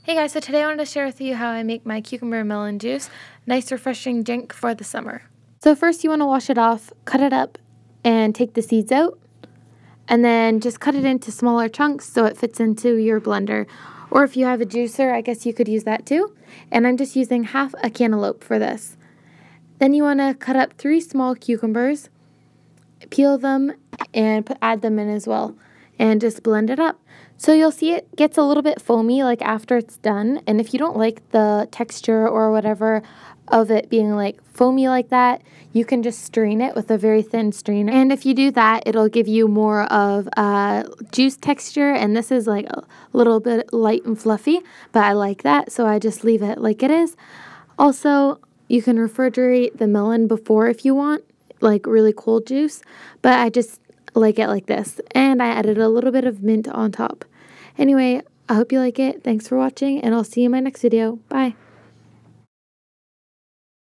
Hey guys, so today I wanted to share with you how I make my cucumber melon juice. Nice refreshing drink for the summer. So first you want to wash it off, cut it up, and take the seeds out. And then just cut it into smaller chunks so it fits into your blender. Or if you have a juicer, I guess you could use that too. And I'm just using half a cantaloupe for this. Then you want to cut up 3 small cucumbers, peel them, and add them in as well. And just blend it up. So you'll see it gets a little bit foamy like after it's done. And if you don't like the texture or whatever of it being like foamy like that, you can just strain it with a very thin strainer. And if you do that, it'll give you more of a juice texture. And this is like a little bit light and fluffy, but I like that. So I just leave it like it is. Also, you can refrigerate the melon before if you want, like really cold juice. But I just like it like this, and I added a little bit of mint on top. Anyway, I hope you like it. Thanks for watching, and I'll see you in my next video. Bye.